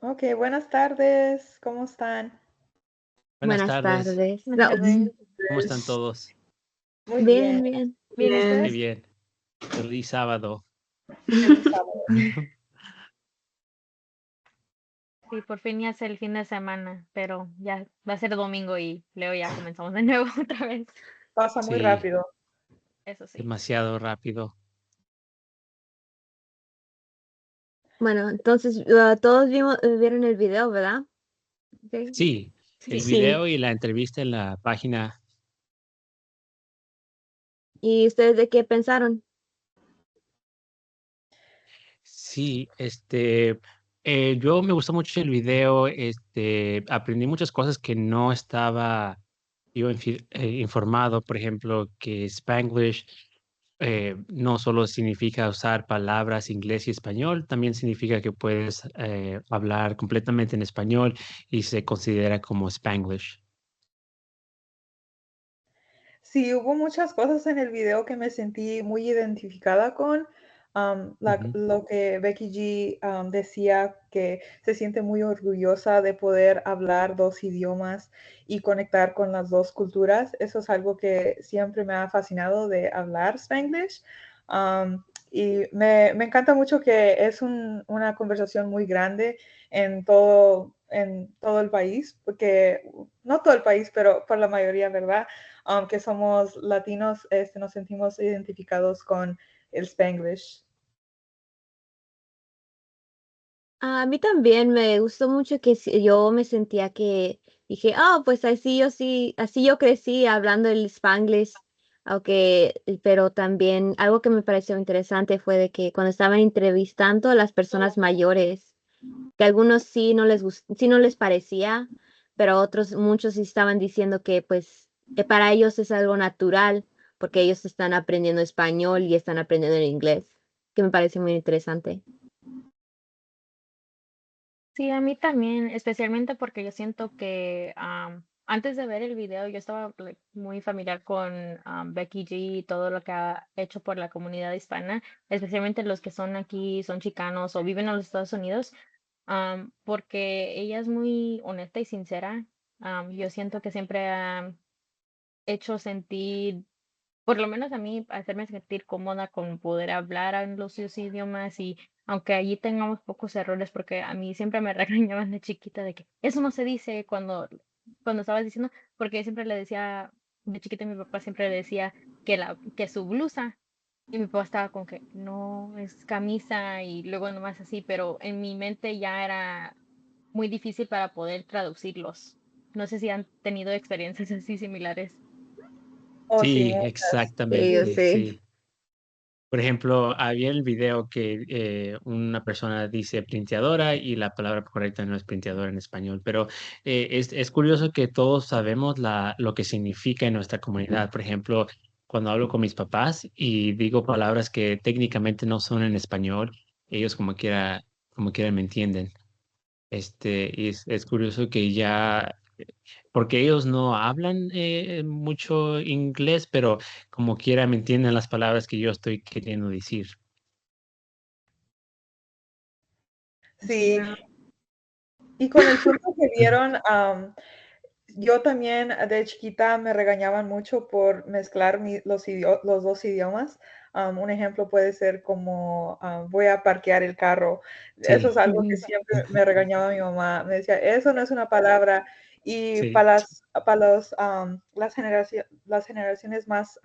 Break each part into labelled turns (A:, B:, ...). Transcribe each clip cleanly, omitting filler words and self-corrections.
A: Ok, buenas tardes, ¿cómo están?
B: Buenas
C: Buenas
B: tardes,
C: tardes.
D: Buenas tardes.
B: ¿cómo están todos?
A: Muy
C: Bien,
A: bien,
C: bien.
D: Bien,
B: Qué
D: ¿ustedes?
B: bien. Feliz sábado.
A: feliz sábado.
D: Sí, por fin ya es el fin de semana, pero ya va a ser domingo y luego ya comenzamos de nuevo otra vez.
A: Pasa muy
B: Sí,
A: rápido.
D: Eso sí.
B: demasiado rápido.
C: Bueno, entonces todos vieron el video, ¿verdad? Sí.
B: Sí, el
D: Sí.
B: video y la entrevista en la página.
C: ¿Y ustedes de qué pensaron?
B: Sí, yo me gustó mucho el video, aprendí muchas cosas que no estaba yo informado, por ejemplo, que Spanglish no solo significa usar palabras inglés y español, también significa que puedes hablar completamente en español y se considera como Spanglish.
A: Sí, hubo muchas cosas en el video que me sentí muy identificada con.
B: Ujú.
A: Lo que Becky G decía que se siente muy orgullosa de poder hablar dos idiomas y conectar con las dos culturas. Eso es algo que siempre me ha fascinado de hablar Spanglish. Y me encanta mucho que es una conversación muy grande en todo el país, porque no todo el país, pero por la mayoría, ¿verdad? Aunque somos latinos, nos sentimos identificados con el Spanglish.
C: A mí también me gustó mucho que yo me sentía que dije, pues así yo crecí hablando el Spanglish, pero también algo que me pareció interesante fue de que cuando estaban entrevistando a las personas mayores, que a algunos sí no les parecía, pero a otros, muchos sí estaban diciendo que pues que para ellos es algo natural, porque ellos están aprendiendo español y están aprendiendo el inglés, que me parece muy interesante.
D: Sí, a mí también, especialmente porque yo siento que antes de ver el video yo estaba muy familiar con Becky G y todo lo que ha hecho por la comunidad hispana, especialmente los que son aquí, son chicanos o viven en los Estados Unidos, porque ella es muy honesta y sincera. Yo siento que siempre ha hecho sentir, por lo menos a mí, hacerme sentir cómoda con poder hablar en los dos idiomas y aunque allí tengamos pocos errores, porque a mí siempre me regañaban de chiquita de que eso no se dice cuando estabas diciendo, porque siempre le decía, de chiquita mi papá siempre le decía que su blusa, y mi papá estaba con que no, es camisa y luego nomás así, pero en mi mente ya era muy difícil para poder traducirlos. No sé si han tenido experiencias así similares.
A: Oh, sí,
B: Sí,
A: muchas.
C: Sí, yo
A: Sí.
B: exactamente,
C: sé.
B: sí. Por ejemplo, había el video que una persona dice printeadora y la palabra correcta no es printeadora en español, pero es curioso que todos sabemos lo que significa en nuestra comunidad. Por ejemplo, cuando hablo con mis papás y digo palabras que técnicamente no son en español, ellos como quiera me entienden. Y es curioso que ya porque ellos no hablan mucho inglés, pero como quiera me entienden las palabras que yo estoy queriendo decir.
A: Sí, y con el tiempo que vieron, yo también de chiquita me regañaban mucho por mezclar los dos idiomas. Un ejemplo puede ser como voy a parquear el carro. Eso es
B: Sí,
A: algo que siempre me regañaba mi mamá. Me decía, eso no es una palabra. Y
B: sí.
A: las generaciones más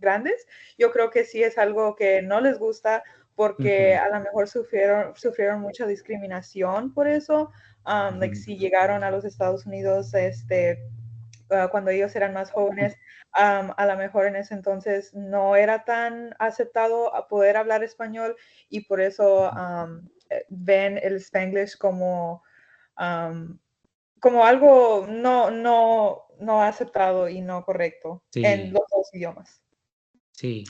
A: grandes, yo creo que sí es algo que no les gusta porque
B: Ujú,
A: a lo mejor sufrieron mucha discriminación por eso. Like
B: ujú.
A: si llegaron a los Estados Unidos cuando ellos eran más jóvenes, a lo mejor en ese entonces no era tan aceptado a poder hablar español y por eso ven el Spanglish um, como algo no aceptado y no correcto en
B: Sí,
A: los dos idiomas.
B: sí.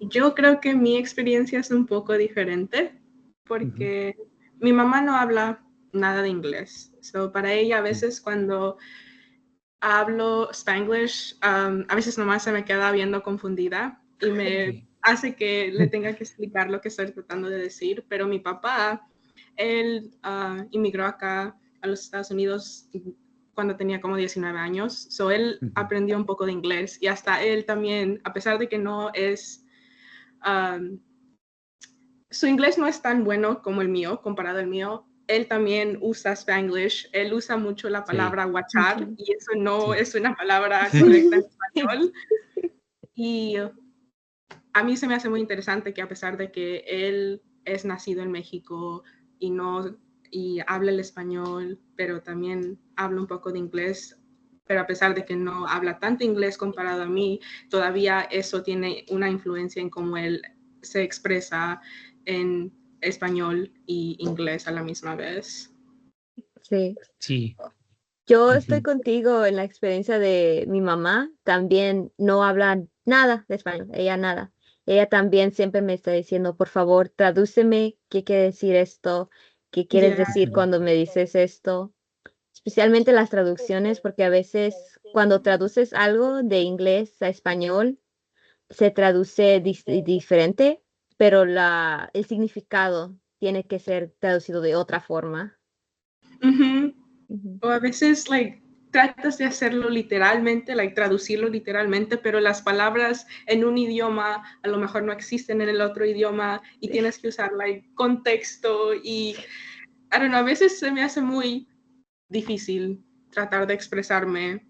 E: Yo creo que mi experiencia es un poco diferente
B: Ujú,
E: porque mi mamá no habla nada de inglés. So, para ella a
B: ujú.
E: veces cuando hablo Spanglish, a veces nomás se me queda viendo confundida y me
B: Sí.
E: hace que le tenga que explicar lo que estoy tratando de decir, pero mi papá Él inmigró acá a los Estados Unidos cuando tenía como 19 años. So él aprendió un poco de inglés y hasta él también, a pesar de que no es, su inglés no es tan bueno como el mío, comparado al mío, él también usa Spanglish. Él usa mucho la
B: Sí,
E: palabra guachar y eso no
B: sí.
E: es una palabra correcta en español. Y a mí se me hace muy interesante que a pesar de que él es nacido en México y no y habla el español, pero también habla un poco de inglés, pero a pesar de que no habla tanto inglés comparado a mí, todavía eso tiene una influencia en cómo él se expresa en español y inglés a la misma vez.
C: Sí.
B: Sí.
C: Yo estoy
B: Ujú.
C: contigo en la experiencia de mi mamá. También no habla nada de español, ella nada. Ella también siempre me está diciendo, por favor, tradúceme qué quiere decir esto, qué quieres
E: Yeah.
C: decir cuando me dices esto. Especialmente las traducciones, porque a veces cuando traduces algo de inglés a español, se traduce diferente, pero el significado tiene que ser traducido de otra forma.
E: Uh-huh.
C: Ujú.
E: O a veces, like, tratas de hacerlo literalmente, like, traducirlo literalmente, pero las palabras en un idioma a lo mejor no existen en el otro idioma y tienes que usar, like, contexto y, I don't know, a veces se me hace muy difícil tratar de expresarme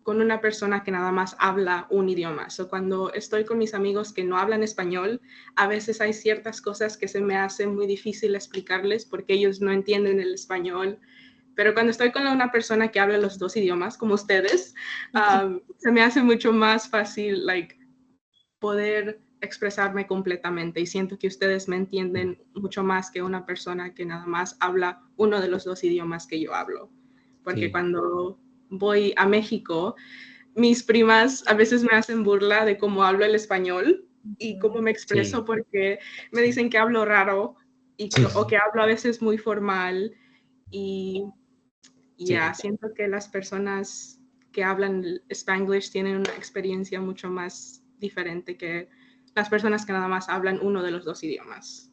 E: con una persona que nada más habla un idioma. So, cuando estoy con mis amigos que no hablan español, a veces hay ciertas cosas que se me hace muy difícil explicarles porque ellos no entienden el español. Pero cuando estoy con una persona que habla los dos idiomas, como ustedes, se me hace mucho más fácil, like, poder expresarme completamente y siento que ustedes me entienden mucho más que una persona que nada más habla uno de los dos idiomas que yo hablo. Porque
B: Sí.
E: cuando voy a México, mis primas a veces me hacen burla de cómo hablo el español y cómo me expreso
B: Sí.
E: porque me dicen que hablo raro o que hablo a veces muy formal y
B: Sí.
E: siento que las personas que hablan Spanglish tienen una experiencia mucho más diferente que las personas que nada más hablan uno de los dos idiomas.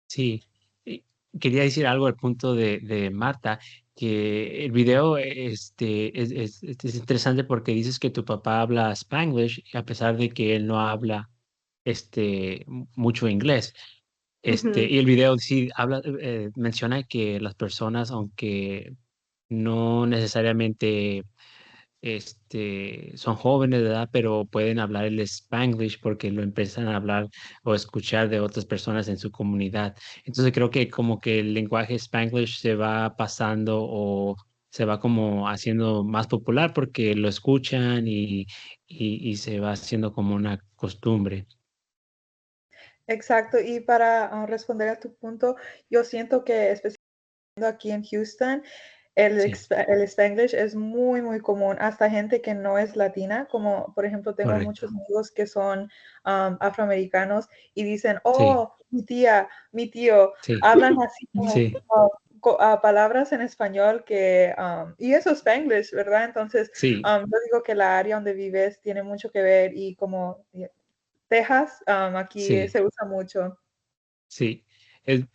B: Sí. Y quería decir algo al punto de Marta, que el video es interesante porque dices que tu papá habla Spanglish a pesar de que él no habla mucho inglés.
E: Ujú.
B: Y el video sí menciona que las personas, aunque no necesariamente son jóvenes de edad, pero pueden hablar el Spanglish porque lo empiezan a hablar o escuchar de otras personas en su comunidad. Entonces creo que como que el lenguaje Spanglish se va pasando o se va como haciendo más popular porque lo escuchan y se va haciendo como una costumbre.
A: Exacto, y para responder a tu punto, yo siento que especialmente aquí en Houston,
B: Sí,
A: el Spanglish es muy, muy común, hasta gente que no es latina, como por ejemplo tengo muchos
B: correcto.
A: amigos que son afroamericanos y dicen,
B: Sí,
A: oh, mi tía, mi tío,
B: sí,
A: hablan así como
B: sí,
A: palabras en español y eso es Spanglish, ¿verdad? Entonces,
B: sí,
A: yo digo que la área donde vives tiene mucho que ver y como Texas, aquí
B: sí.
A: se usa mucho.
B: Sí,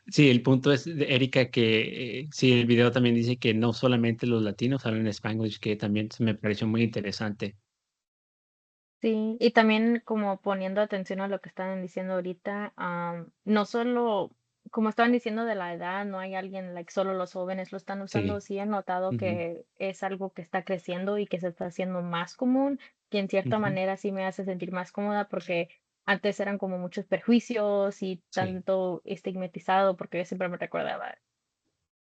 B: sí, el punto es, Erika, que sí, el video también dice que no solamente los latinos hablan Spanglish, que también se me pareció muy interesante.
D: Sí, y también como poniendo atención a lo que estaban diciendo ahorita, no solo, como estaban diciendo de la edad, no hay alguien, like, solo los jóvenes lo están usando,
B: Sí,
D: sí he notado
B: ujú,
D: que es algo que está creciendo y que se está haciendo más común, que en cierta
B: ujú,
D: manera sí me hace sentir más cómoda porque antes eran como muchos perjuicios y
B: sí,
D: tanto estigmatizado, porque yo siempre me recordaba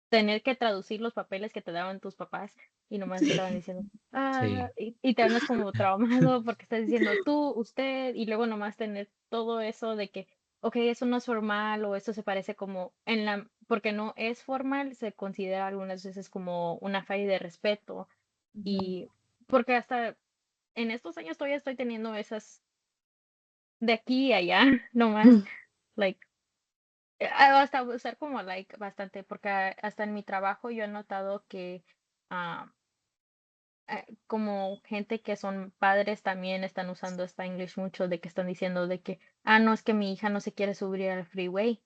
D: tener que traducir los papeles que te daban tus papás y nomás estaban diciendo,
B: sí,
D: y te andas como traumado porque estás diciendo tú, usted, y luego nomás tener todo eso de que, ok, eso no es formal o eso se parece como porque no es formal, se considera algunas veces como una falla de respeto
A: Ujú.
D: y porque hasta en estos años todavía estoy teniendo esas de aquí y allá, nomás, like, hasta usar como like bastante, porque hasta en mi trabajo yo he notado que ah, como gente que son padres también están usando Spanglish mucho, de que están diciendo de que, no, es que mi hija no se quiere subir al freeway.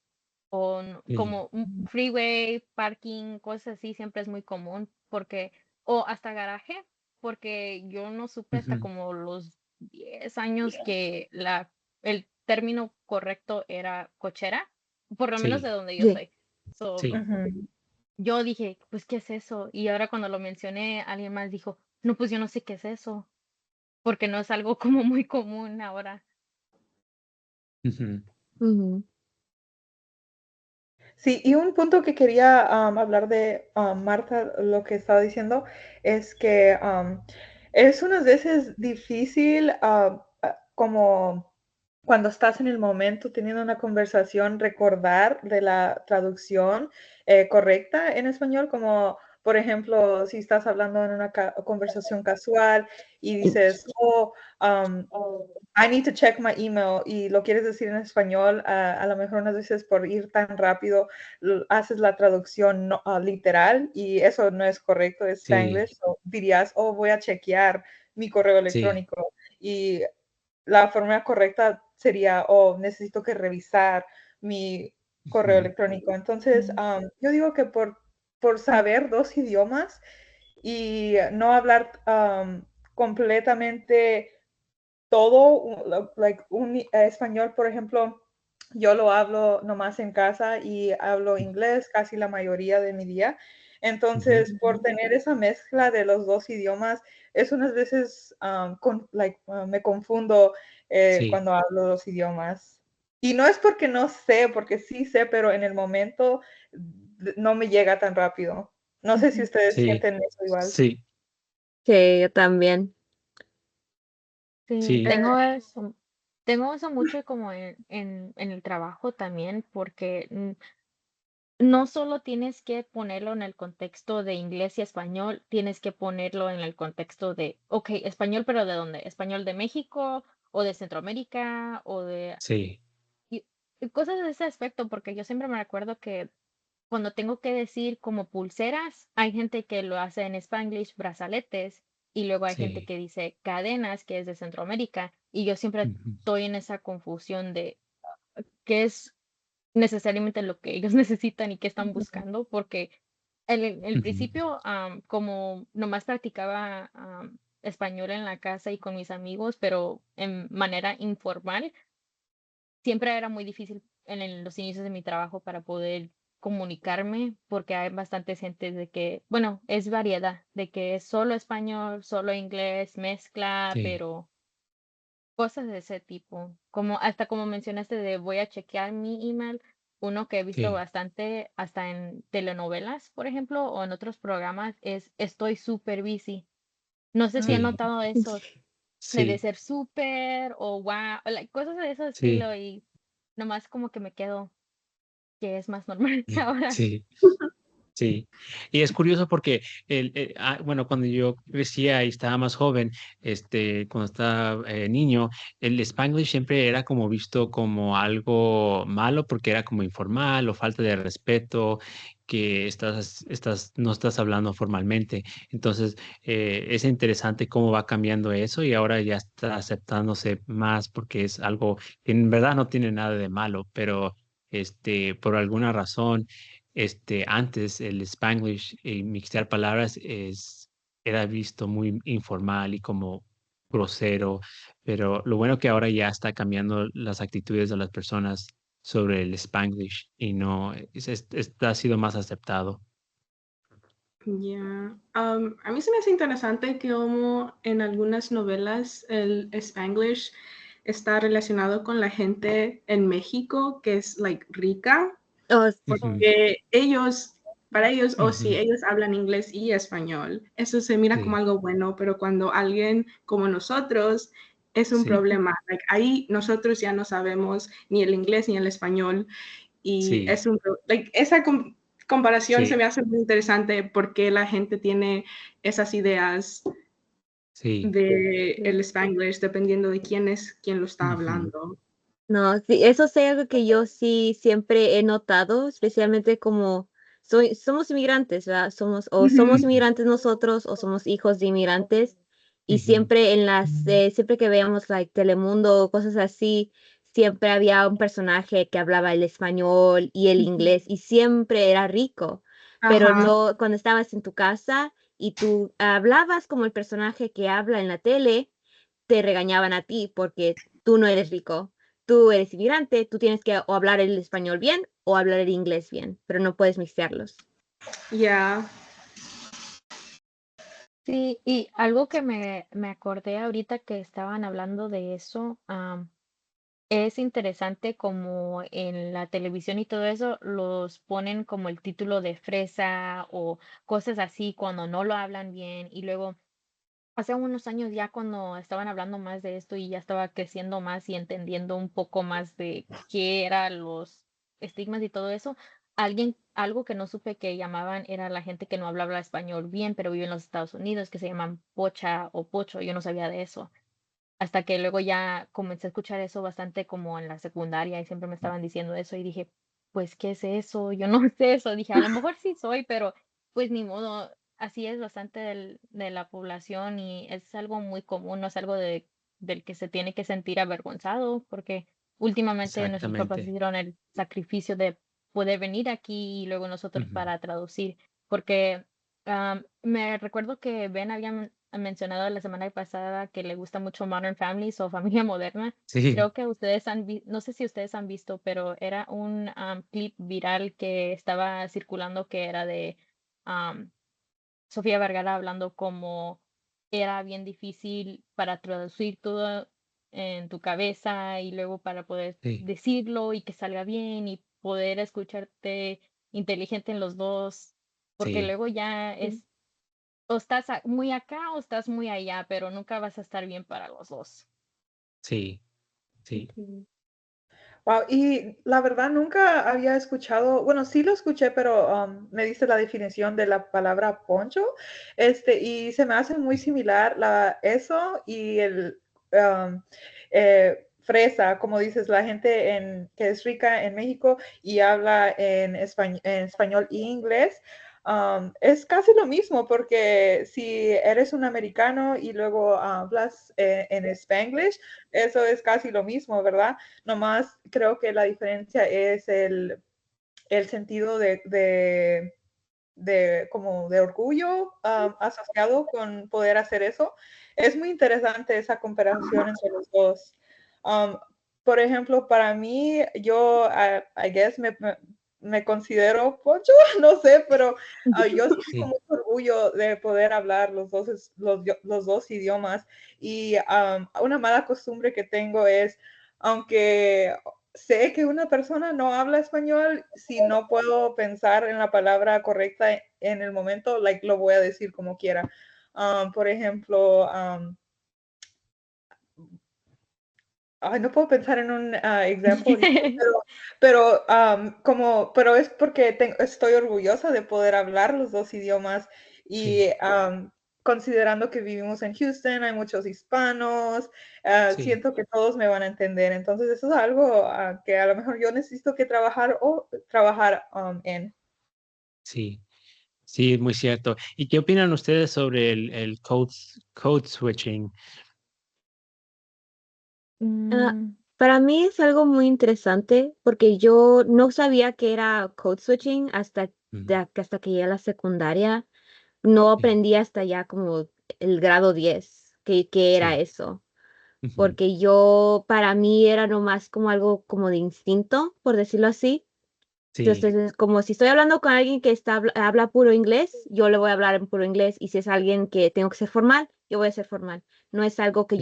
D: o
B: Sí.
D: como un freeway, parking, cosas así, siempre es muy común porque, o hasta garaje, porque yo no supe hasta
B: Ujú.
D: como los 10 años que el término correcto era cochera, por lo menos de
B: Sí,
D: donde yo
C: Sí.
D: soy. So,
B: sí.
A: Ujú.
D: yo dije, pues, ¿qué es eso? Y ahora cuando lo mencioné, alguien más dijo, no, pues yo no sé qué es eso, porque no es algo como muy común ahora.
B: Ujú.
C: Ujú.
A: Sí, y un punto que quería hablar de Marta, lo que estaba diciendo, es que es unas veces difícil como cuando estás en el momento teniendo una conversación, recordar de la traducción correcta en español, como por ejemplo, si estás hablando en una conversación casual y dices, oh, I need to check my email y lo quieres decir en español, a lo mejor unas veces por ir tan rápido haces la traducción literal y eso no es correcto, es
B: Sí,
A: Spanglish. So, dirías, oh, voy a chequear mi correo
B: sí.
A: electrónico y la forma correcta sería, oh, necesito que revisar mi correo
B: Ujú.
A: electrónico. Entonces, yo digo que por saber dos idiomas y no hablar completamente todo, like, español, por ejemplo, yo lo hablo nomás en casa y hablo inglés casi la mayoría de mi día.
B: Ujú.
A: Entonces, por tener esa mezcla de los dos idiomas, es unas veces me confundo
B: Sí,
A: cuando hablo los idiomas. Y no es porque no sé, porque sí sé, pero en el momento no me llega tan rápido. No sé si
C: Ujú.
A: ustedes
B: sí,
A: sienten eso igual.
B: sí,
C: Sí, yo también.
D: Sí,
B: sí,
D: tengo eso mucho como en el trabajo también, porque no solo tienes que ponerlo en el contexto de inglés y español, tienes que ponerlo en el contexto de, ok, español, pero ¿de dónde? ¿Español de México o de Centroamérica o de
B: sí,
D: y, y cosas de ese aspecto? Porque yo siempre me recuerdo que cuando tengo que decir como pulseras, hay gente que lo hace en Spanglish, brazaletes, y luego hay gente
B: sí.
D: que dice cadenas, que es de Centroamérica, y yo siempre
B: Ujú.
D: estoy en esa confusión de qué es necesariamente lo que ellos necesitan y qué están buscando, porque el
B: Ujú.
D: principio, como nomás practicaba español en la casa y con mis amigos, pero en manera informal, siempre era muy difícil los inicios de mi trabajo para poder comunicarme, porque hay bastante gente de que, bueno, es variedad, de que es solo español, solo inglés, mezcla,
B: Sí,
D: pero cosas de ese tipo, como hasta como mencionaste de voy a chequear mi email, uno que he visto
B: sí.
D: bastante hasta en telenovelas, por ejemplo, o en otros programas, es estoy súper busy. No sé si han
B: Sí,
D: notado eso, de
B: sí,
D: ser súper o wow, cosas de ese
B: sí,
D: estilo y nomás como que me quedo, que es más normal que ahora.
B: sí, sí. Y es curioso porque bueno, cuando yo crecía y estaba más joven, cuando estaba niño, el Spanglish siempre era como visto como algo malo porque era como informal o falta de respeto, que no estás hablando formalmente. Entonces, es interesante cómo va cambiando eso y ahora ya está aceptándose más porque es algo que en verdad no tiene nada de malo, pero por alguna razón antes el Spanglish y mixtear palabras era visto muy informal y como grosero, pero lo bueno que ahora ya está cambiando las actitudes de las personas sobre el Spanglish y no, ha sido más aceptado.
E: Ya. A mí se me hace interesante que como en algunas novelas el Spanglish está relacionado con la gente en México que es like rica,
C: Oh,
B: Ujú.
E: porque para ellos, o si
B: Ujú.
E: ellos hablan inglés y español, eso se mira como
B: Sí,
E: algo bueno, pero cuando alguien como nosotros es un
B: sí,
E: problema, like, ahí nosotros ya no sabemos ni el inglés ni el español y
B: sí,
E: esa comparación se
B: sí,
E: me hace muy interesante porque la gente tiene esas ideas
B: sí.
E: de
C: sí.
E: el Spanglish dependiendo de quién es quien lo está
B: Ujú.
E: hablando.
C: No, sí, eso es algo que yo sí siempre he notado, especialmente como somos inmigrantes, ¿verdad? Somos
E: Ujú.
C: inmigrantes nosotros o somos hijos de inmigrantes y
B: Ujú.
C: siempre siempre que veamos like Telemundo o cosas así, siempre había un personaje que hablaba el español y el inglés y siempre era rico, pero
E: Ajá.
C: no cuando estabas en tu casa y tú hablabas como el personaje que habla en la tele, te regañaban a ti porque tú no eres rico. Tú eres inmigrante, tú tienes que o hablar el español bien o hablar el inglés bien, pero no puedes mixtearlos.
E: Ya.
D: Sí, y algo que me acordé ahorita que estaban hablando de eso, es interesante como en la televisión y todo eso los ponen como el título de fresa o cosas así cuando no lo hablan bien y luego hace unos años ya cuando estaban hablando más de esto y ya estaba creciendo más y entendiendo un poco más de qué eran los estigmas y todo eso, algo que no supe que llamaban era la gente que no hablaba español bien, pero vive en los Estados Unidos, que se llaman pocha o pocho. Yo no sabía de eso. Hasta que luego ya comencé a escuchar eso bastante como en la secundaria y siempre me estaban diciendo eso y dije, pues, ¿qué es eso? Yo no sé eso. Dije, a lo mejor sí soy, pero pues ni modo. Así es bastante de la población y es algo muy común, no es algo del que se tiene que sentir avergonzado, porque últimamente nuestros papás
B: Exactamente.
D: hicieron el sacrificio de poder venir aquí y luego nosotros
B: Ujú.
D: para traducir, porque me recuerdo que Ben había mencionado la semana pasada que le gusta mucho Modern Families o Familia Moderna.
B: Sí,
D: Creo que ustedes no sé si ustedes han visto, pero era un clip viral que estaba circulando que era de am, Sofía Vergara hablando como era bien difícil para traducir todo en tu cabeza y luego para poder
B: sí,
D: decirlo y que salga bien y poder escucharte inteligente en los dos, porque
B: sí,
D: luego ya
C: Sí.
D: es o estás muy acá o estás muy allá, pero nunca vas a estar bien para los dos.
B: sí, sí.
C: Sí.
A: Wow, y la verdad nunca había escuchado, bueno, sí lo escuché, pero me dice la definición de la palabra poncho, y se me hace muy similar eso y el fresa, como dices, la gente que es rica en México y habla en español e inglés. Es casi lo mismo porque si eres un americano y luego hablas en Spanglish, eso es casi lo mismo, ¿verdad? Nomás creo que la diferencia es el sentido como de orgullo asociado con poder hacer eso. Es muy interesante esa comparación entre los dos. Um, por ejemplo, para mí, yo, I guess, me considero pocho, no sé, pero yo siento
B: Sí,
A: mucho orgullo de poder hablar los dos idiomas. Y una mala costumbre que tengo es, aunque sé que una persona no habla español, si no puedo pensar en la palabra correcta en el momento, like, lo voy a decir como quiera. Por ejemplo, ay, no puedo pensar en un ejemplo ahorita, pero es porque estoy orgullosa de poder hablar los dos idiomas
B: sí,
A: y considerando que vivimos en Houston, hay muchos hispanos,
B: sí,
A: siento que todos me van a entender. Entonces, eso es algo que a lo mejor yo necesito que trabajar en.
B: sí. Sí, es muy cierto. ¿Y qué opinan ustedes sobre el code switching?
C: Ah,
D: Mm,
C: para mí es algo muy interesante porque yo no sabía que era code switching
B: Ujú.
C: hasta que llegué a la secundaria. No
B: Sí,
C: aprendí hasta ya como el grado 10 que era
B: sí,
C: eso.
B: ujú,
C: Porque para mí era nomás como algo como de instinto, por decirlo así.
B: sí,
C: Entonces, es como si estoy hablando con alguien que habla puro inglés, yo le voy a hablar en puro inglés. Y si es alguien que tengo que ser formal, yo voy a ser formal. No es algo que
B: sí,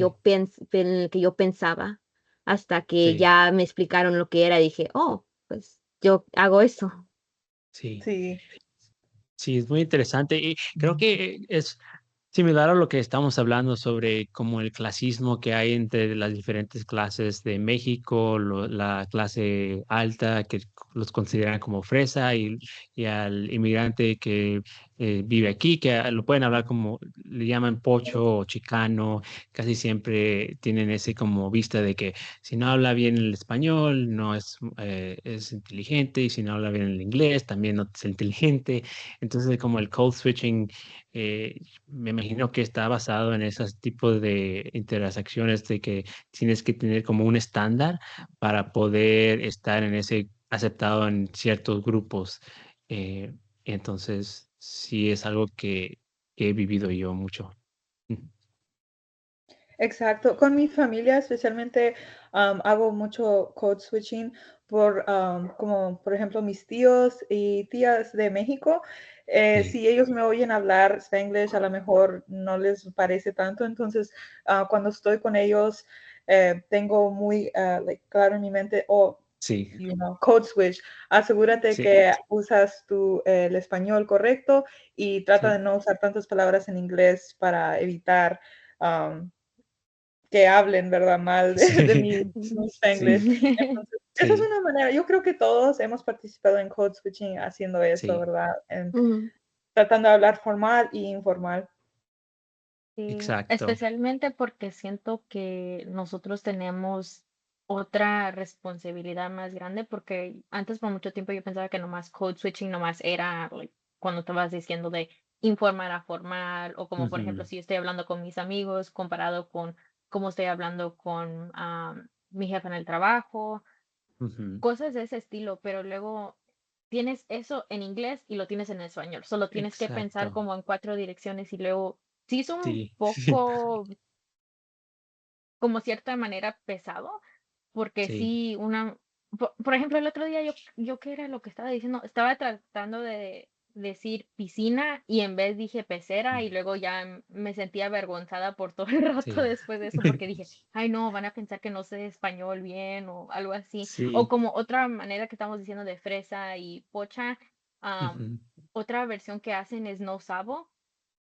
C: que yo pensaba hasta que
B: sí,
C: ya me explicaron lo que era y dije, oh, pues yo hago eso.
B: sí.
A: Sí,
B: Sí, es muy interesante y creo que es similar a lo que estamos hablando sobre como el clasismo que hay entre las diferentes clases de México, la clase alta que los consideran como fresa y al inmigrante que vive aquí, que lo pueden hablar como le llaman pocho o chicano, casi siempre tienen ese como vista de que si no habla bien el español, no es inteligente, y si no habla bien el inglés, también no es inteligente. Entonces, como el code switching, me imagino que está basado en esos tipos de interacciones de que tienes que tener como un estándar para poder estar en ese aceptado en ciertos grupos. Eh, entonces, sí es algo que he vivido yo mucho.
A: Exacto. Con mi familia especialmente hago mucho code switching como por ejemplo mis tíos y tías de México.
B: Sí,
A: Si ellos me oyen hablar Spanglish, a lo mejor no les parece tanto. Entonces, cuando estoy con ellos, tengo muy claro en mi mente,
B: sí,
A: code switch. Asegúrate
B: sí,
A: que usas el español correcto y trata de
B: sí,
A: no usar tantas palabras en inglés para evitar um, que hablen, ¿verdad? Mal de
B: sí,
A: mi
B: sí,
A: Spanglish. Entonces, esa es
B: sí,
A: una manera, yo creo que todos hemos participado en code switching haciendo eso,
B: sí,
A: ¿verdad?
C: Ujú.
A: Tratando de hablar formal y informal.
D: Sí,
B: exacto.
D: especialmente porque siento que nosotros tenemos otra responsabilidad más grande, porque antes por mucho tiempo yo pensaba que nomás code switching nomás era like, cuando estabas diciendo de informar a formal, o como por ejemplo
B: Ujú,
D: si yo estoy hablando con mis amigos comparado con cómo estoy hablando con mi jefe en el trabajo,
B: ujú,
D: cosas de ese estilo, pero luego tienes eso en inglés y lo tienes en español. Solo tienes que pensar
B: exacto.
D: como en cuatro direcciones y luego sí es un
B: Sí,
D: poco, como cierta manera pesado, porque
B: sí,
D: sí, por ejemplo, el otro día yo qué era lo que estaba diciendo, estaba tratando de decir piscina y en vez dije pecera y luego ya me sentía avergonzada por todo el rato
B: sí,
D: después de eso porque dije, ay no, van a pensar que no sé español bien o algo así. O
B: sí,
D: como otra manera que estamos diciendo de fresa y pocha, am,
B: ujú.
D: otra versión que hacen es no sabo.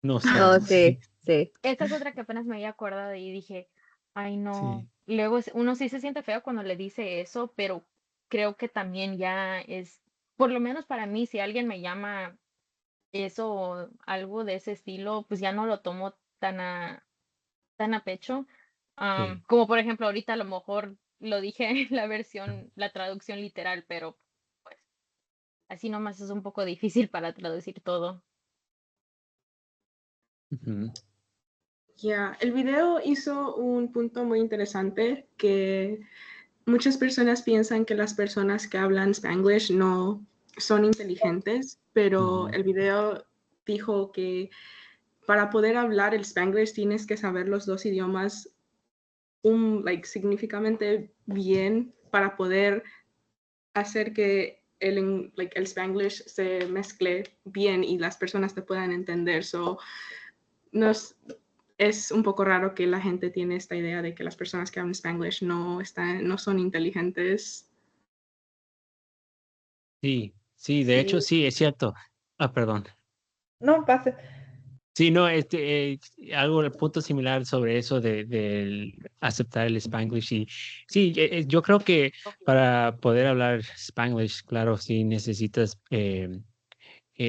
B: No
C: Oh,
B: sabo,
C: sí,
B: sí,
C: sí.
D: Esta es otra que apenas me había acordado y dije, ay no.
B: sí,
D: Luego uno sí se siente feo cuando le dice eso, pero creo que también ya es, por lo menos para mí, si alguien me llama eso o algo de ese estilo, pues ya no lo tomo tan a pecho.
B: sí.
D: Como por ejemplo, ahorita a lo mejor lo dije en la versión, la traducción literal, pero pues así nomás es un poco difícil para traducir todo.
B: Ujú,
E: Ya, el video hizo un punto muy interesante que muchas personas piensan que las personas que hablan Spanglish no son inteligentes, pero
B: ujú,
E: el video dijo que para poder hablar el Spanglish tienes que saber los dos idiomas significativamente bien para poder hacer que el Spanglish se mezcle bien y las personas te puedan entender. So, nos, es un poco raro que la gente tiene esta idea de que las personas que hablan Spanglish no son inteligentes.
B: sí, sí, de hecho,
E: Sí.
B: sí, es cierto. Ah, perdón.
A: No, pase.
B: Sí, no, algo, el punto similar sobre eso del aceptar el Spanglish. Y sí, yo creo que para poder hablar Spanglish, claro, sí necesitas,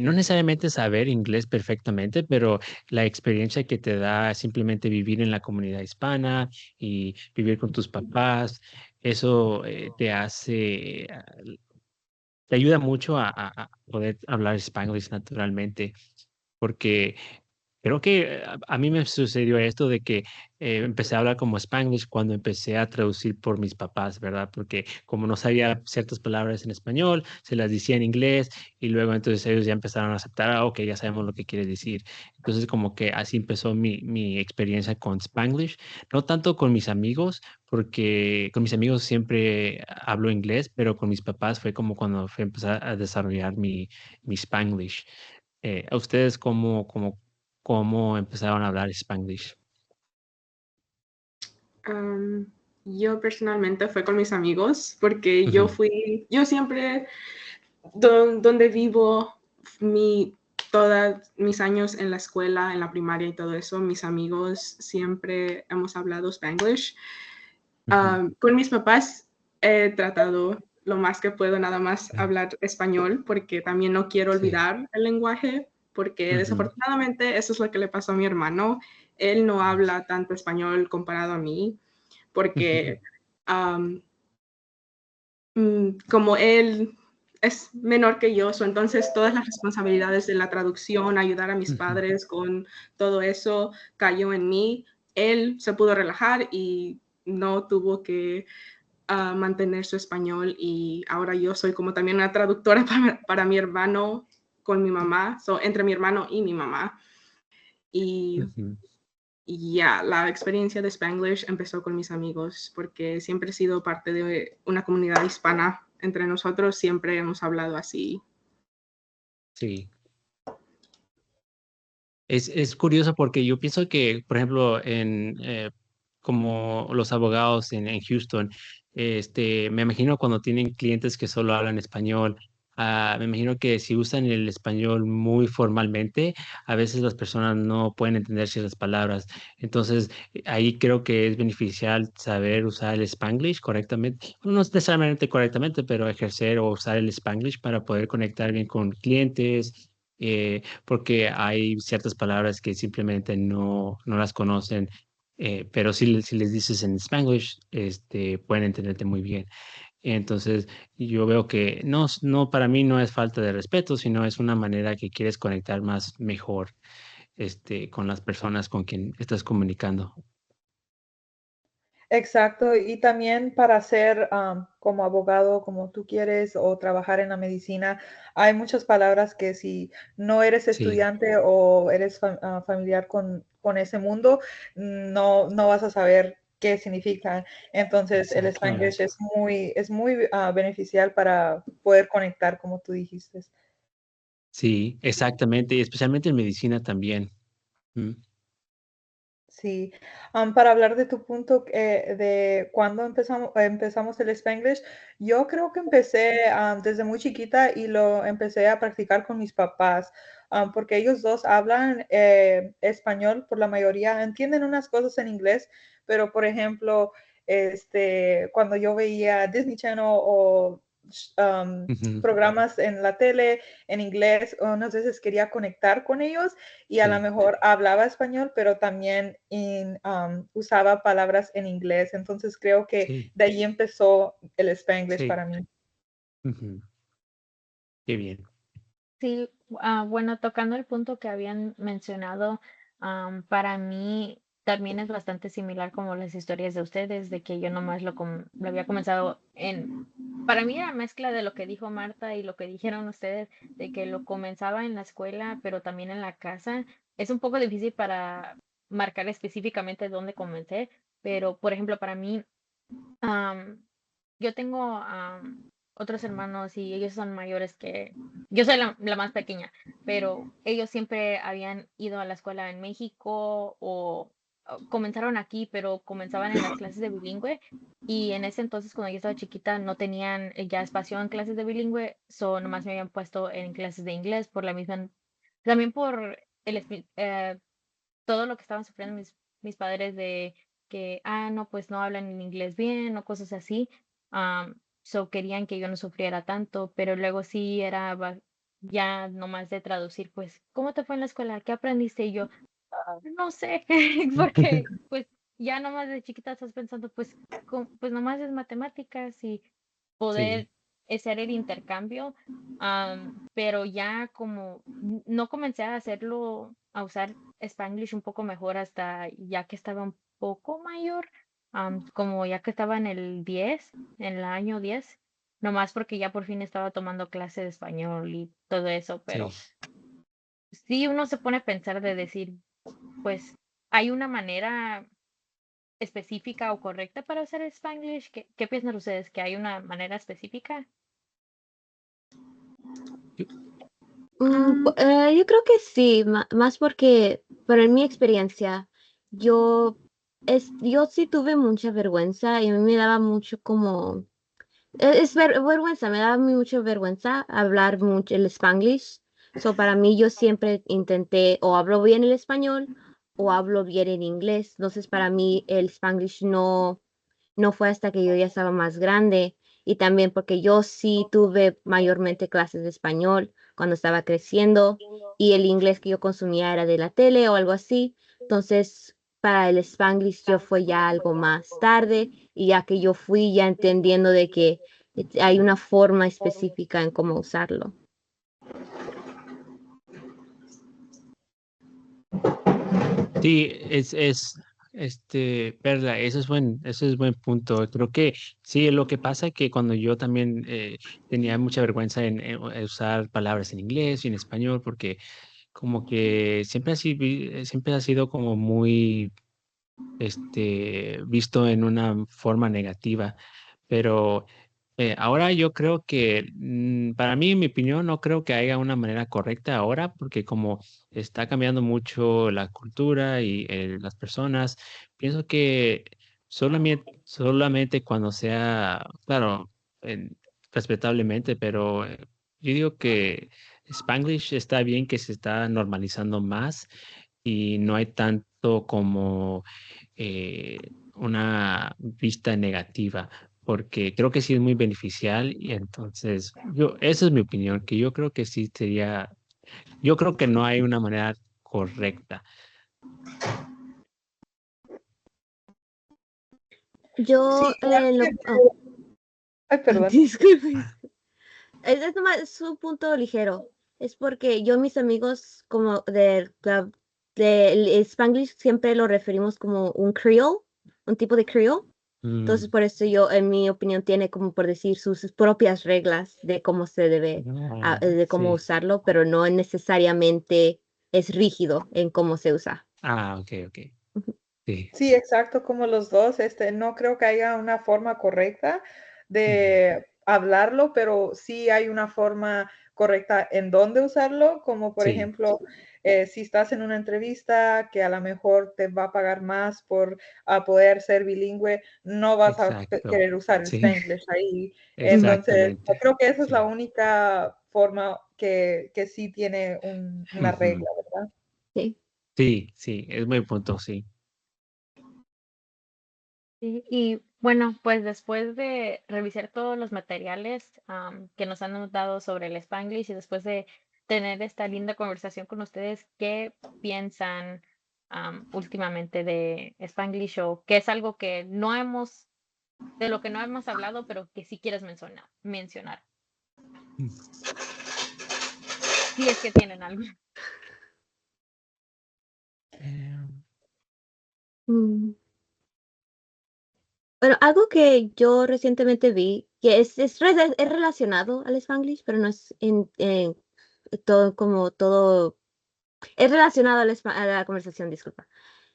B: no necesariamente saber inglés perfectamente, pero la experiencia que te da simplemente vivir en la comunidad hispana y vivir con tus papás, eso te hace, te ayuda mucho a poder hablar Spanglish naturalmente, porque creo que a mí me sucedió esto de que empecé a hablar como Spanglish cuando empecé a traducir por mis papás, ¿verdad? Porque como no sabía ciertas palabras en español, se las decía en inglés y luego entonces ellos ya empezaron a aceptar, ok, ya sabemos lo que quieres decir. Entonces como que así empezó mi experiencia con Spanglish, no tanto con mis amigos, porque con mis amigos siempre hablo inglés, pero con mis papás fue como cuando fue a empezar a desarrollar mi Spanglish. ¿A ustedes cómo empezaron a hablar Spanglish?
E: Um, yo personalmente fue con mis amigos porque
B: Ujú,
E: yo siempre, donde vivo, todos mis años en la escuela, en la primaria y todo eso, mis amigos siempre hemos hablado Spanglish.
B: ujú,
E: Con mis papás he tratado lo más que puedo nada más hablar español porque también no quiero
B: sí,
E: olvidar el lenguaje, porque
B: Ujú,
E: desafortunadamente eso es lo que le pasó a mi hermano. Él no habla tanto español comparado a mí,
B: ujú,
E: porque como él es menor que yo, entonces todas las responsabilidades de la traducción, ayudar a mis
B: ujú.
E: padres con todo eso, cayó en mí. Él se pudo relajar y no tuvo que mantener su español, y ahora yo soy como también una traductora para mi hermano con mi mamá, entre mi hermano y mi mamá. Y
B: Ujú.
E: ya, la experiencia de Spanglish empezó con mis amigos, porque siempre he sido parte de una comunidad hispana. Entre nosotros siempre hemos hablado así.
B: Sí. Es curioso porque yo pienso que, por ejemplo, como los abogados en Houston, me imagino cuando tienen clientes que solo hablan español, me imagino que si usan el español muy formalmente, a veces las personas no pueden entender ciertas palabras. Entonces, ahí creo que es beneficial saber usar el Spanglish correctamente. No necesariamente correctamente, pero ejercer o usar el Spanglish para poder conectar bien con clientes, porque hay ciertas palabras que simplemente no las conocen, pero si les dices en Spanglish, pueden entenderte muy bien. Entonces, yo veo que no, para mí no es falta de respeto, sino es una manera que quieres conectar más mejor, con las personas con quien estás comunicando.
A: Exacto, y también para ser como abogado, como tú quieres, o trabajar en la medicina, hay muchas palabras que si no eres
B: Sí,
A: estudiante o eres familiar con ese mundo, no vas a saber qué significan. Entonces, el
B: exacto.
A: Spanglish es muy beneficial para poder conectar, como tú dijiste.
B: Sí, exactamente, y especialmente en medicina también. Mm,
A: Sí, para hablar de tu punto de cuándo empezamos el Spanglish, yo creo que empecé desde muy chiquita y lo empecé a practicar con mis papás, porque ellos dos hablan español por la mayoría, entienden unas cosas en inglés, pero por ejemplo, cuando yo veía Disney Channel o
B: ujú,
A: programas en la tele en inglés, unas veces quería conectar con ellos y a lo
B: sí,
A: mejor hablaba español, pero también usaba palabras en inglés. Entonces creo que
B: sí,
A: de ahí empezó el Spanglish
B: sí.
A: para mí.
B: Ujú, qué bien.
D: Sí, bueno, tocando el punto que habían mencionado, para mí también es bastante similar como las historias de ustedes, de que yo nomás lo había comenzado para mí era mezcla de lo que dijo Marta y lo que dijeron ustedes, de que lo comenzaba en la escuela, pero también en la casa. Es un poco difícil para marcar específicamente dónde comencé, pero por ejemplo, para mí, am, yo tengo otros hermanos y ellos son mayores que yo soy la más pequeña, pero ellos siempre habían ido a la escuela en México o comenzaron aquí, pero comenzaban en las clases de bilingüe y en ese entonces cuando yo estaba chiquita no tenían ya espacio en clases de bilingüe, nomás me habían puesto en clases de inglés por la misma, también por todo lo que estaban sufriendo mis padres de que, no, pues no hablan en inglés bien o cosas así. Querían que yo no sufriera tanto, pero luego sí era ya nomás de traducir, pues, ¿cómo te fue en la escuela? ¿Qué aprendiste? Y yo, no sé, porque pues ya nomás de chiquita estás pensando, pues, pues nomás es matemáticas y
B: Sí,
D: poder hacer el intercambio, pero ya como no comencé a hacerlo, a usar Spanglish un poco mejor hasta ya que estaba un poco mayor, como ya que estaba en el año 10 nomás porque ya por fin estaba tomando clase de español y todo eso, pero
B: sí.
D: sí uno se pone a pensar de decir, pues, ¿hay una manera específica o correcta para usar el Spanglish? ¿Qué piensan ustedes? ¿Que hay una manera específica?
B: Yo-
C: Yo creo que sí, más porque, pero en mi experiencia, yo, yo sí tuve mucha vergüenza y a mí me daba mucho como, vergüenza, me daba mucha vergüenza hablar mucho el Spanglish. So, para mí yo siempre intenté o hablo bien el español o hablo bien el inglés. Entonces, para mí el Spanglish no fue hasta que yo ya estaba más grande y también porque yo sí tuve mayormente clases de español cuando estaba creciendo y el inglés que yo consumía era de la tele o algo así. Entonces, para el Spanglish yo fue ya algo más tarde y ya que yo fui ya entendiendo de que hay una forma específica en cómo usarlo.
B: Sí, Perla, ese es buen punto. Creo que sí, lo que pasa es que cuando yo también tenía mucha vergüenza en usar palabras en inglés y en español, porque como que siempre ha sido como muy visto en una forma negativa, pero ahora yo creo que, para mí, en mi opinión, no creo que haya una manera correcta ahora, porque como está cambiando mucho la cultura y las personas, pienso que solamente cuando sea, claro, respetablemente, pero yo digo que Spanglish está bien que se está normalizando más y no hay tanto como una vista negativa, porque creo que sí es muy beneficial y entonces esa es mi opinión, que yo creo que sí sería, yo creo que no hay una manera correcta.
C: Yo,
A: Sí, igual ay, perdón.
C: disculpe. Es nomás es un punto ligero. Es porque yo, mis amigos, como del Spanglish, siempre lo referimos como un creole, un tipo de creole. Entonces,
B: Mm,
C: por eso yo, en mi opinión, tiene como por decir sus propias reglas de cómo se debe, de cómo
B: sí.
C: usarlo, pero no necesariamente es rígido en cómo se usa.
B: Ok, ok. Sí.
A: Sí, exacto, como los dos. No creo que haya una forma correcta
B: Ujú.
A: de hablarlo, pero sí hay una forma correcta en dónde usarlo, como por
B: Sí,
A: ejemplo, si estás en una entrevista que a lo mejor te va a pagar más por poder ser bilingüe, no vas a
B: exacto.
A: querer usar el
B: Sí,
A: Spanglish ahí. Entonces, yo
B: exactamente.
A: creo que esa es la
B: Sí.
A: única forma que sí tiene una
B: Ujú.
A: regla, ¿verdad?
C: Sí.
B: Sí, sí, es muy punto, sí.
D: Sí, y bueno, pues después de revisar todos los materiales que nos han dado sobre el Spanglish y después de tener esta linda conversación con ustedes, ¿qué piensan últimamente de Spanglish o qué es algo que no hemos, de lo que no hemos hablado, pero que sí quieres mencionar? Si es que tienen algo.
B: Eh,
C: Mm. Bueno, algo que yo recientemente vi, que es relacionado al Spanglish, pero no es en todo como todo, es relacionado a la conversación, disculpa.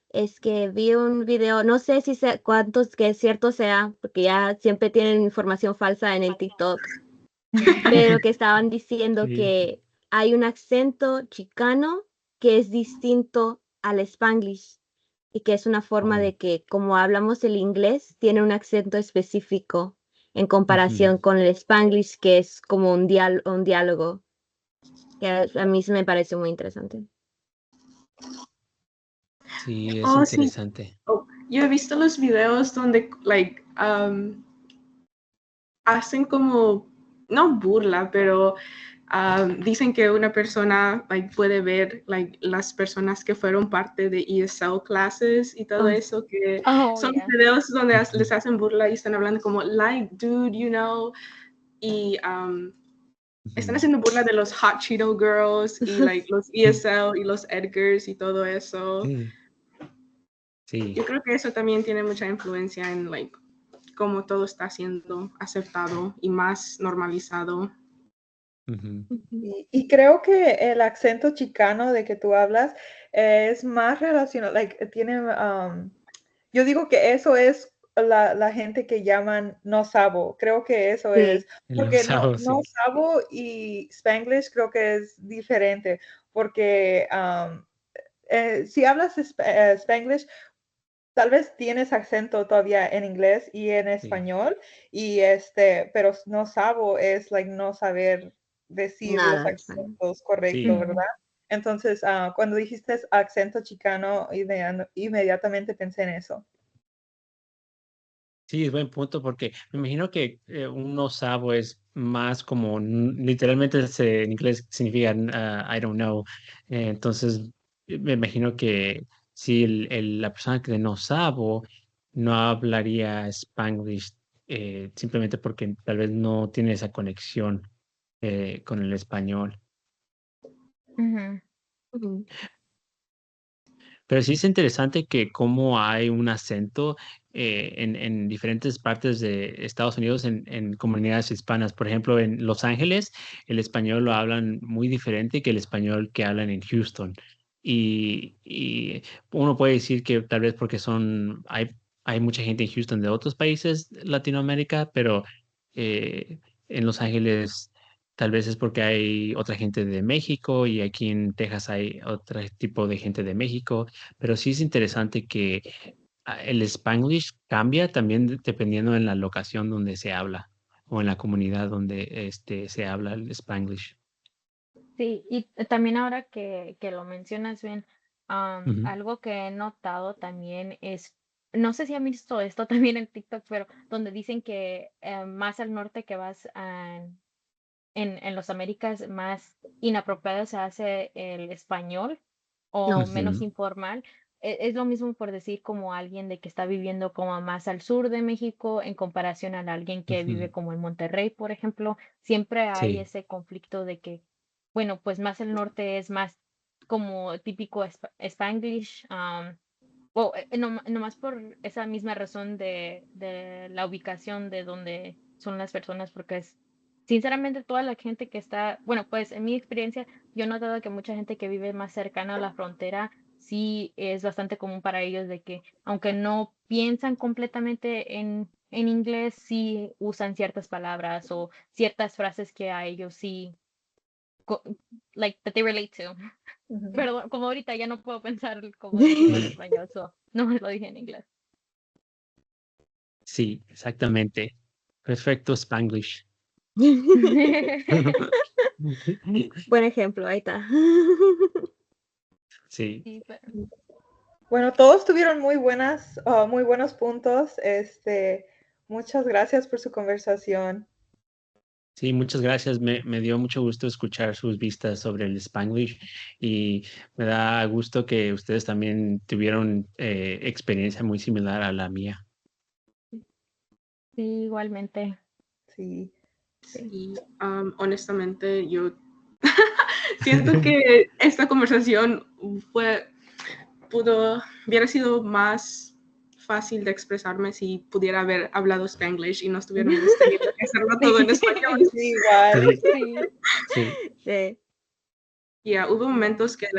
C: Es que vi un video, no sé si sé cuántos que es cierto sea, porque ya siempre tienen información falsa en el TikTok, pero que estaban diciendo
B: Sí.
C: que hay un acento chicano que es distinto al Spanglish y que es una forma
B: Oh,
C: de que como hablamos el inglés, tiene un acento específico en
B: ujú.
C: comparación con el Spanglish, que es como un diálogo, que a mí se me parece muy interesante.
B: Sí, es
E: Oh, sí.
B: interesante.
E: Oh, yo he visto los videos donde, like, hacen como, no burla, pero dicen que una persona like, puede ver like, las personas que fueron parte de ESL classes y todo
C: Oh,
E: eso, que
D: Oh,
E: son
D: yeah.
E: videos donde
B: Ujú.
E: les hacen burla y están hablando como, like, dude, you know, y están
B: Ujú.
E: haciendo burla de los Hot Cheeto Girls y like, los ESL y los Edgars y todo eso.
B: Sí, sí.
E: Yo creo que eso también tiene mucha influencia en like, cómo todo está siendo aceptado y más normalizado.
B: Ujú.
C: ujú.
A: Y creo que el acento chicano de que tú hablas es más relacionado, yo digo que eso es la gente que llaman no sabo, creo que eso es,
C: Sí,
B: El
A: porque
B: usado,
A: no
B: sí.
A: sabo y Spanglish creo que es diferente, porque si hablas Spanglish, tal vez tienes acento todavía en inglés y en
B: Sí.
A: español, pero no sabo es like no saber decir los
C: nada de español.
A: acentos correctos,
B: Sí.
A: ¿verdad? Entonces, cuando dijiste acento chicano, inmediatamente pensé en eso.
B: Sí, es buen punto porque me imagino que un no sabo es más como literalmente en inglés significa I don't know. Entonces me imagino que si la persona que no sabo no hablaría Spanglish simplemente porque tal vez no tiene esa conexión con el español.
D: Ujú.
C: Ujú.
B: Pero sí es interesante que cómo hay un acento en diferentes partes de Estados Unidos en comunidades hispanas. Por ejemplo, en Los Ángeles, el español lo hablan muy diferente que el español que hablan en Houston. Y uno puede decir que tal vez porque hay mucha gente en Houston de otros países de Latinoamérica, pero en Los Ángeles tal vez es porque hay otra gente de México y aquí en Texas hay otro tipo de gente de México. Pero sí es interesante que el Spanglish cambia también dependiendo en la locación donde se habla o en la comunidad donde se habla el Spanglish.
D: Sí, y también ahora que lo mencionas bien,
B: Ujú,
D: algo que he notado también es, no sé si han visto esto también en TikTok, pero donde dicen que más al norte que vas en las Américas, más inapropiado se hace el español o
C: No.
D: menos
B: ujú,
D: informal. Es lo mismo por decir como alguien de que está viviendo como más al sur de México en comparación a alguien que vive
B: ujú.
D: como en Monterrey, por ejemplo. Siempre hay
B: Sí,
D: ese conflicto de que, bueno, pues más el norte es más como típico Spanglish, o no más por esa misma razón de la ubicación de donde son las personas, porque es, sinceramente, toda la gente que está, bueno, pues en mi experiencia, yo he notado que mucha gente que vive más cercana a la frontera, sí es bastante común para ellos de que, aunque no piensan completamente en inglés, sí usan ciertas palabras o ciertas frases que a ellos sí, co- like, that they relate to.
A: Ujú.
D: Pero como ahorita ya no puedo pensar cómo decirlo en español, no me lo dije en inglés.
B: sí, exactamente. Perfecto Spanglish.
C: Buen ejemplo, ahí está.
B: Sí.
D: Sí, pero
A: Bueno, todos tuvieron muy buenos puntos. Muchas gracias por su conversación.
B: Sí, muchas gracias. Me dio mucho gusto escuchar sus vistas sobre el Spanglish y me da gusto que ustedes también tuvieron experiencia muy similar a la mía.
D: sí, igualmente.
A: Sí.
E: Sí, honestamente, yo siento que esta conversación hubiera sido más fácil de expresarme si pudiera haber hablado Spanglish y no estuviéramos teniendo que hacerlo todo en español.
A: Sí, igual.
B: Sí,
D: Sí.
B: sí.
C: Sí.
E: Ya, hubo momentos que